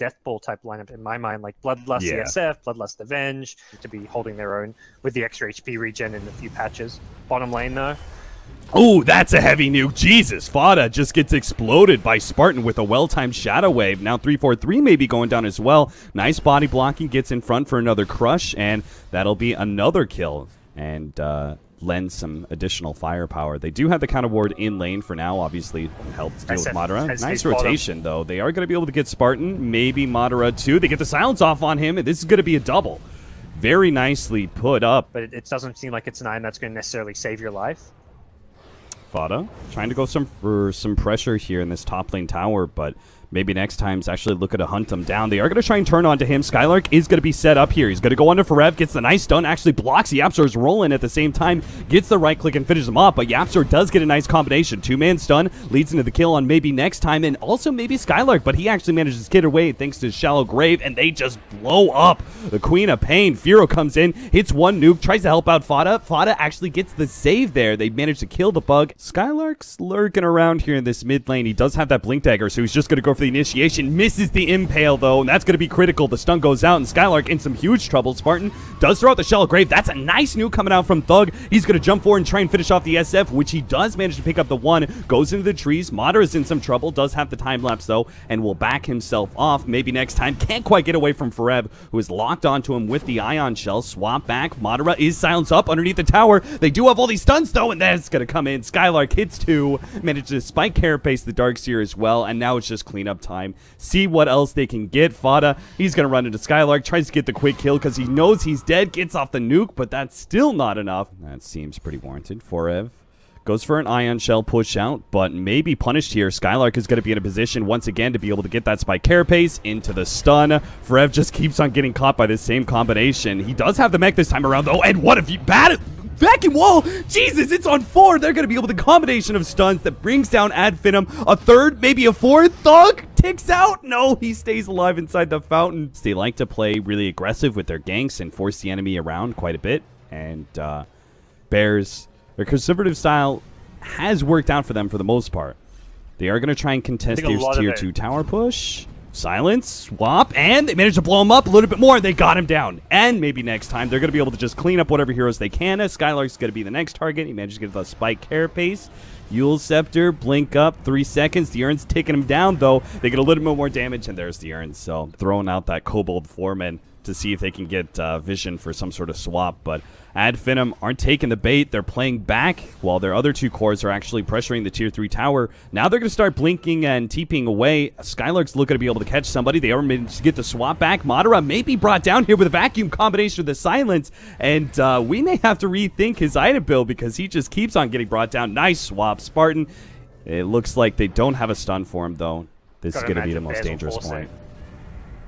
Death Ball type lineup in my mind, like Bloodlust ESF, Bloodlust Avenge, to be holding their own with the extra HP regen in a few patches. Bottom lane though. Oh, that's a heavy nuke. Jesus, Fada just gets exploded by Spartan with a well-timed Shadow Wave. Now 343 may be going down as well. Nice body blocking, gets in front for another crush, and that'll be another kill. And lend some additional firepower. They do have the counter ward in lane for now, obviously helps deal with Madara. Nice rotation, though. They are going to be able to get Spartan, maybe Madara too. They get the silence off on him, and this is going to be a double. Very nicely put up. But it doesn't seem like it's an item that's going to necessarily save your life. Fada trying to go for some pressure here in this top lane tower, but maybe next time's actually look to hunt him down. They are going to try and turn onto him. Skylark is going to be set up here. He's going to go onto Forev, gets the nice stun, actually blocks Yapzor's roll-in at the same time, gets the right click and finishes him off, but Yapzor does get a nice combination. Two-man stun leads into the kill on maybe next time, and also maybe Skylark, but he actually manages to get away thanks to Shallow Grave, and they just blow up the Queen of Pain. Firo comes in, hits one nuke, tries to help out Fada. Fada actually gets the save there. They manage to kill the bug. Skylark's lurking around here in this mid lane. He does have that Blink Dagger, so he's just going to go for the initiation. Misses the impale though, and that's going to be critical. The stun goes out, and Skylark in some huge trouble. Spartan does throw out the Shallow Grave. That's a nice nuke coming out from Thug. He's going to jump forward and try and finish off the SF, which he does manage to pick up the one. Goes into the trees. Madara is in some trouble. Does have the time lapse though, and will back himself off. Maybe next time. Can't quite get away from Forev, who is locked onto him with the Ion Shell. Swap back. Madara is silenced up underneath the tower. They do have all these stuns though, and that's going to come in. Skylark hits two. Manages to spike Carapace the Darkseer as well, and now it's just cleanup time. See what else they can get. Fada, he's going to run into Skylark, tries to get the quick kill because he knows he's dead, gets off the nuke, but that's still not enough. That seems pretty warranted. Forev goes for an Ion Shell push out, but maybe punished here. Skylark is going to be in a position once again to be able to get that spike Carapace into the stun. Forev just keeps on getting caught by this same combination. He does have the mech this time around though, and what if you bad vacuum wall? Jesus, it's on 4. They're going to be able to combination of stuns that brings down Ad Finem. A third, maybe a fourth. Thug ticks out. No, he stays alive inside the fountain. They like to play really aggressive with their ganks and force the enemy around quite a bit. And Bears, their conservative style has worked out for them for the most part. They are going to try and contest their tier 2 tower push. Silence, swap, and they managed to blow him up a little bit more. They got him down. And maybe next time they're going to be able to just clean up whatever heroes they can. Skylark's going to be the next target. He managed to get the spike Carapace. Eul's Scepter, blink up, 3 seconds. The Urn's taking him down, though. They get a little bit more damage, and there's the Urn. So throwing out that Kobold Foreman to see if they can get vision for some sort of swap. But Ad Finem aren't taking the bait. They're playing back while their other 2 cores are actually pressuring the tier 3 tower. Now they're going to start blinking and TPing away. Skylark's looking to be able to catch somebody. They are managed to get the swap back. Madara may be brought down here with a vacuum combination of the silence. And we may have to rethink his item build because he just keeps on getting brought down. Nice swap. Spartan. It looks like they don't have a stun for him, though. This is going to be the most dangerous point.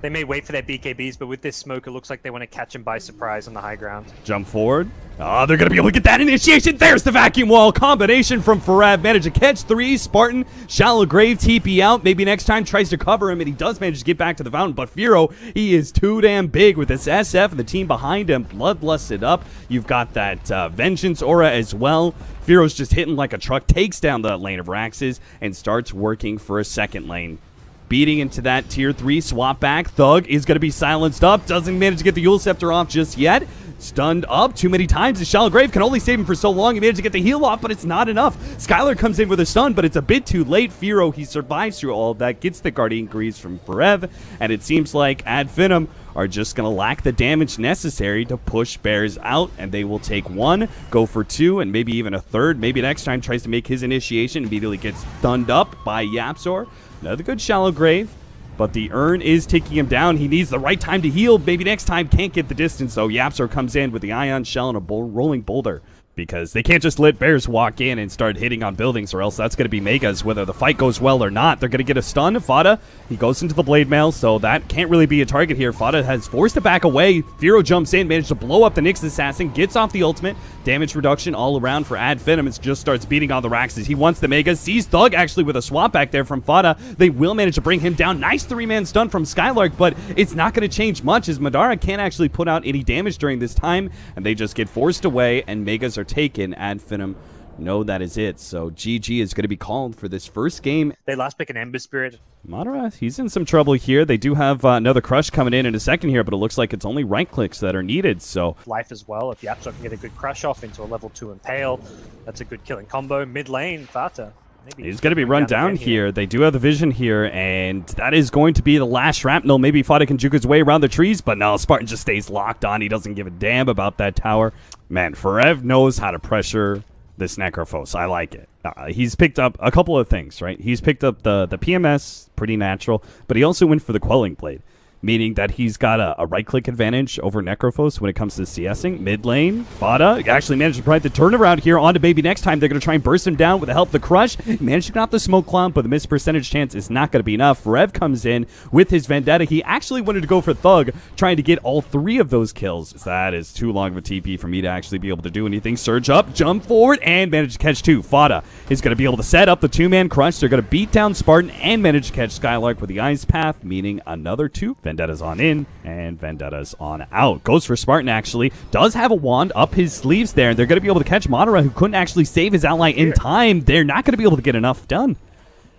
They may wait for their BKBs, but with this smoke, it looks like they want to catch him by surprise on the high ground. Jump forward. Oh, they're going to be able to get that initiation. There's the vacuum wall. Combination from Forev. Managed to catch 3. Spartan, Shallow Grave, TP out. Maybe next time tries to cover him, and he does manage to get back to the fountain. But Firo, he is too damn big with this SF and the team behind him. Bloodlusted up. You've got that Vengeance aura as well. Firo's just hitting like a truck, takes down the lane of Raxes, and starts working for a second lane. Beating into that tier 3 swap back. Thug is going to be silenced up. Doesn't manage to get the Eul Scepter off just yet. Stunned up too many times. The Shallow Grave can only save him for so long. He managed to get the heal off, but it's not enough. Skylar comes in with a stun, but it's a bit too late. Firo, he survives through all of that. Gets the Guardian Greaves from Forev. And it seems like Ad Finem are just going to lack the damage necessary to push Bears out. And they will take 1, go for 2, and maybe even a third. Maybe next time tries to make his initiation. Immediately gets stunned up by Yapzor. Another good Shallow Grave, but the Urn is taking him down. He needs the right time to heal. Maybe next time, can't get the distance, though. Yapzor comes in with the Ion Shell and a rolling boulder, because they can't just let Bears walk in and start hitting on buildings, or else that's going to be Megas. Whether the fight goes well or not, they're going to get a stun. Fada, he goes into the Blade Mail, so that can't really be a target here. Fada has forced to back away. Firo jumps in, managed to blow up the Nyx Assassin, gets off the ultimate. Damage reduction all around for Ad Finem. It just starts beating on the Raxes. He wants the Megas, sees Thug actually with a swap back there from Fada. They will manage to bring him down. Nice 3-man stun from Skylark, but it's not going to change much as Madara can't actually put out any damage during this time, and they just get forced away, and Megas are taken. Ad Finem No, that is it. So GG is going to be called for this first game. They last pick an Ember Spirit. Madara, he's in some trouble here. They do have another Crush coming in a second here, but it looks like it's only right clicks that are needed. So Life as well. If Yapso can get a good Crush off into a level 2 Impale, that's a good killing combo. Mid lane, Fata. Maybe he's going to be run down here. They do have the vision here, and that is going to be the last shrapnel. Maybe Fata can juke his way around the trees, but no, Spartan just stays locked on. He doesn't give a damn about that tower. Man, Forev knows how to pressure this Necrophos. I like it. He's picked up a couple of things, right? He's picked up the PMS, pretty natural, but he also went for the Quelling Blade, meaning that he's got a right-click advantage over Necrophos when it comes to CSing. Mid lane, Fata actually managed to provide the turnaround here onto Baby next time. They're going to try and burst him down with the help of the Crush. Managed to get off the Smoke Cloud, but the missed percentage chance is not going to be enough. Rev comes in with his Vendetta. He actually wanted to go for Thug, trying to get all 3 of those kills. That is too long of a TP for me to actually be able to do anything. Surge up, jump forward, and manage to catch 2. Fata is going to be able to set up the 2-man Crush. They're going to beat down Spartan and manage to catch Skylark with the Ice Path, meaning another 2. Vendetta's on in, and Vendetta's on out. Goes for Spartan, actually. Does have a wand up his sleeves there, and they're going to be able to catch Madara, who couldn't actually save his ally in time. They're not going to be able to get enough done.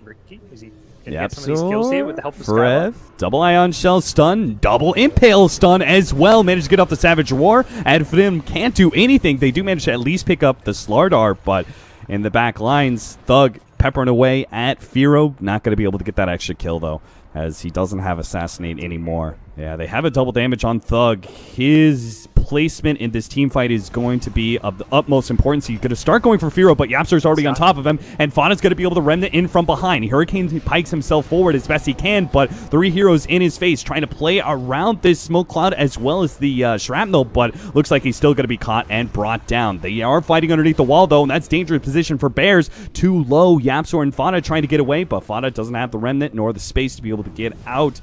Ricky, is he gonna get some of these kills here with the help of Forev, double Ion Shell stun, double Impale stun as well. Managed to get off the Savage Roar. Ad Finem can't do anything. They do manage to at least pick up the Slardar, but in the back lines, Thug peppering away at Firo. Not going to be able to get that extra kill, though, as he doesn't have Assassinate anymore. Yeah, they have a double damage on Thug. His placement in this team fight is going to be of the utmost importance. He's going to start going for Firo, but Yapster's already on top of him, and Fana's going to be able to remnant in from behind. Hurricane pikes himself forward as best he can, but 3 heroes in his face trying to play around this smoke cloud as well as the shrapnel, but looks like he's still going to be caught and brought down. They are fighting underneath the wall, though, and that's dangerous position for Bears. Too low. Yapsor and Fana trying to get away, but Fana doesn't have the remnant nor the space to be able to get out,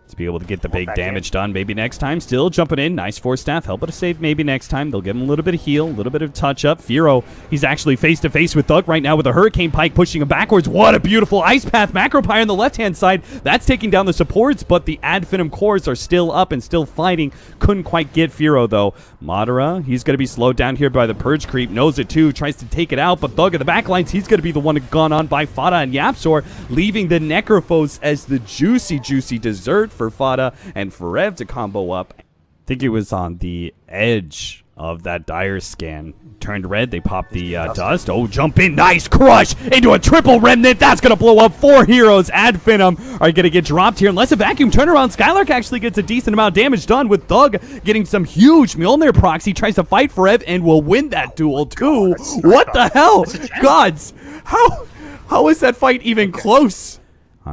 to be able to get the big damage done. Maybe next time. Still jumping in. Nice Force Staff. Help it to save maybe next time. They'll give him a little bit of heal, a little bit of touch up. Firo, he's actually face-to-face with Thug right now with a Hurricane Pike pushing him backwards. What a beautiful Ice Path. Macropire on the left-hand side. That's taking down the supports, but the Ad Finem cores are still up and still fighting. Couldn't quite get Firo, though. Madara, he's going to be slowed down here by the Purge Creep. Knows it, too. Tries to take it out, but Thug at the backlines, he's going to be the one gone on by Fata and Yapsor, leaving the Necrophos as the juicy dessert for Fata and Forev to combo up. I think it was on the edge of that dire scan. Turned red, they pop the dust. Oh, jump in, nice Crush into a triple remnant. That's going to blow up 4 heroes. Ad Finem are going to get dropped here. Unless a vacuum turnaround, Skylark actually gets a decent amount of damage done with Thug getting some huge Mjolnir procs. He tries to fight Forev and will win that duel too. What the hell? Gods, how is that fight even close?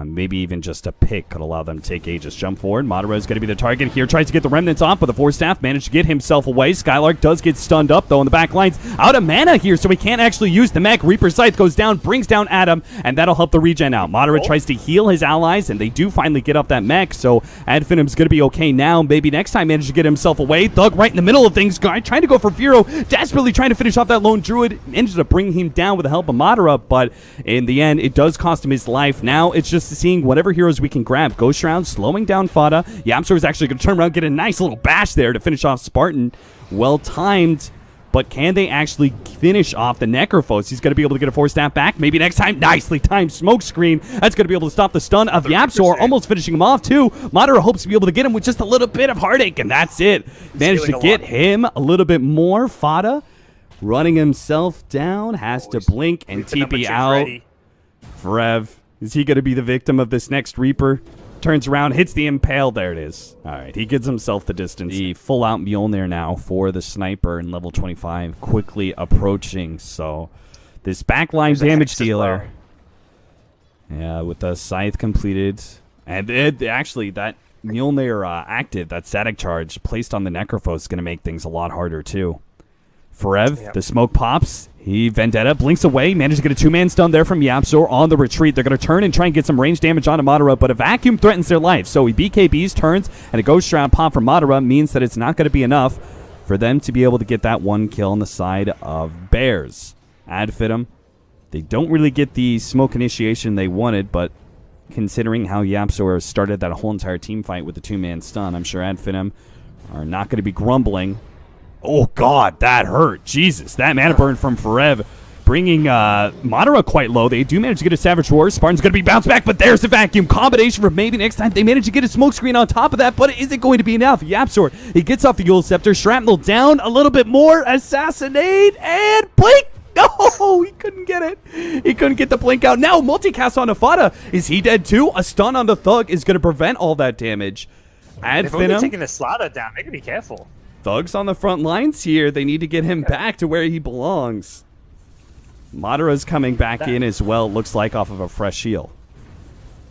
Maybe even just a pick could allow them to take Aegis. Jump forward. Madara is going to be the target here. Tries to get the remnants off, but the Force Staff managed to get himself away. Skylark does get stunned up, though, in the back lines. Out of mana here, so he can't actually use the mech. Reaper Scythe goes down, brings down Adam, and that'll help the regen out. Madara tries to heal his allies, and they do finally get up that mech, so Ad Finem's going to be okay now. Maybe next time manage to get himself away. Thug right in the middle of things, trying to go for Firo. Desperately trying to finish off that lone Druid. Ended up bringing him down with the help of Madara, but in the end, it does cost him his life. Now it's just seeing whatever heroes we can grab. Ghost Shroud slowing down Fata. Yapsor is actually going to turn around, get a nice little bash there to finish off Spartan. Well timed, but can they actually finish off the Necrophos? He's going to be able to get a Force Staff back. Maybe next time. Nicely timed smoke screen. That's going to be able to stop the stun of Yapsor, almost finishing him off too. Madara hopes to be able to get him with just a little bit of heartache, and that's it. Managed to get him a little bit more. Fata running himself down, has to blink and TP out. Forev, is he going to be the victim of this next Reaper? Turns around, hits the Impale. There it is. All right, he gives himself the distance. The full-out Mjolnir now for the Sniper in level 25, quickly approaching. So this backline damage dealer, yeah, with the Scythe completed. And actually, that Mjolnir active, that static charge placed on the Necrophos is going to make things a lot harder, too. Forev, the smoke pops. He Vendetta blinks away, managed to get a 2-man stun there from Yapsor on the retreat. They're going to turn and try and get some range damage onto Madara, but a vacuum threatens their life. So he BKBs, turns, and a Ghost Shroud pop from Madara means that it's not going to be enough for them to be able to get that 1 kill on the side of Bears. Ad Finem, they don't really get the smoke initiation they wanted, but considering how Yapsor started that whole entire team fight with the 2-man stun, I'm sure Ad Finem are not going to be grumbling. Oh, God, that hurt. Jesus, that mana burn from Forev bringing Madara quite low. They do manage to get a Savage Roar. Spartan's going to be bounced back, but there's a vacuum combination for maybe next time. They manage to get a smoke screen on top of that, but it isn't going to be enough. YapzOr, he gets off the Yule Scepter. Shrapnel down a little bit more. Assassinate and blink. No, he couldn't get it. He couldn't get the blink out. Now, multicast on Fada. Is he dead too? A stun on the Thug is going to prevent all that damage. Ad Finem. They're taking the Slaughter down. They can be careful. Thug's on the front lines here. They need to get him back to where he belongs. Madara's coming back in as well, looks like, off of a fresh shield.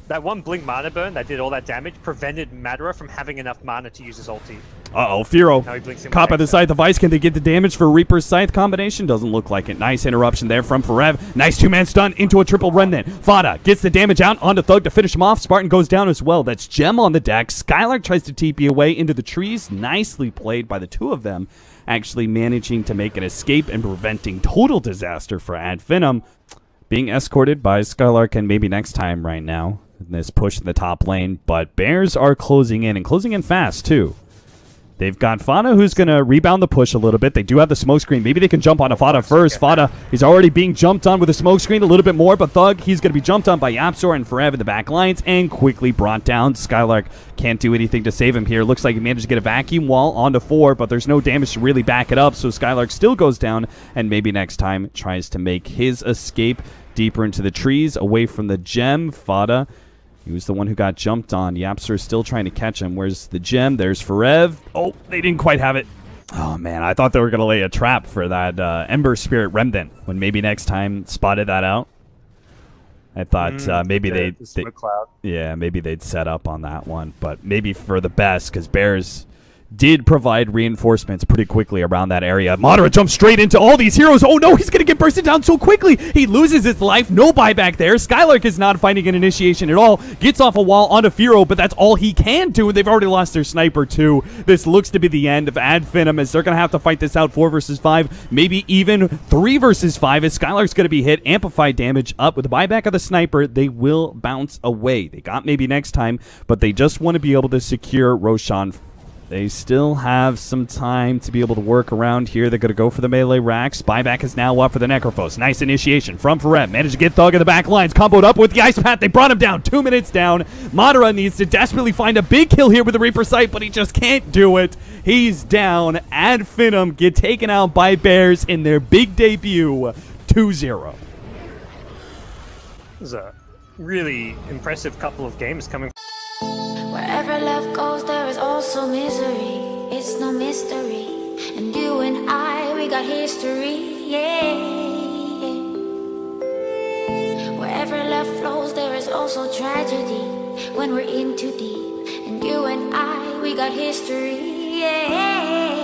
That one blink mana burn that did all that damage prevented Madara from having enough mana to use his ulti. Uh-oh, Firo. Now he blinks in Caught by the Scythe device. Can they get the damage for Reaper's Scythe combination? Doesn't look like it. Nice interruption there from Forev. Nice two-man stun into a triple remnant. Fada gets the damage out onto Thug to finish him off. Spartan goes down as well. That's Gem on the deck. Skylark tries to TP away into the trees. Nicely played by the two of them. Actually managing to make an escape and preventing total disaster for Ad Finem. Being escorted by Skylark and maybe next time right now. This push in the top lane, but Bears are closing in, and closing in fast, too. They've got Fada, who's going to rebound the push a little bit. They do have the smoke screen. Maybe they can jump on Fada first. Fada, he's already being jumped on with the smoke screen a little bit more, but Thug, he's going to be jumped on by YapzOr and Forev in the back lines, and quickly brought down. Skylark can't do anything to save him here. Looks like he managed to get a vacuum wall onto 4, but there's no damage to really back it up, so Skylark still goes down, and maybe next time tries to make his escape deeper into the trees, away from the gem. Fada, he was the one who got jumped on. YapzOr still trying to catch him. Where's the gem? There's Forev. Oh, they didn't quite have it. Oh, man, I thought they were going to lay a trap for that Ember Spirit Remnant when maybe next time spotted that out. I thought maybe maybe they'd set up on that one, but maybe for the best, because Bears did provide reinforcements pretty quickly around that area. Madara jumps straight into all these heroes. Oh no, he's going to get bursted down so quickly. He loses his life. No buyback there. Skylark is not finding an initiation at all. Gets off a wall onto Firo, but that's all he can do. They've already lost their sniper too. This looks to be the end of Ad Finem, as they're going to have to fight this out 4 versus 5, maybe even 3 versus 5, as Skylark's going to be hit. Amplified damage up with the buyback of the sniper. They will bounce away. They got maybe next time, but they just want to be able to secure Roshan. They still have some time to be able to work around here. They're going to go for the melee racks. Buyback is now up for the Necrophos. Nice initiation from Forev. Managed to get Thug in the back lines. Comboed up with the Ice Path. They brought him down. 2 minutes down. Madara needs to desperately find a big kill here with the Reaper Sight, but he just can't do it. He's down. Ad Finem get taken out by Bears in their big debut. 2-0. This is a really impressive couple of games coming. Wherever love goes, there is also misery. It's no mystery. And you and I, we got history, yeah. Wherever love flows, there is also tragedy. When we're in too deep. And you and I, we got history, yeah.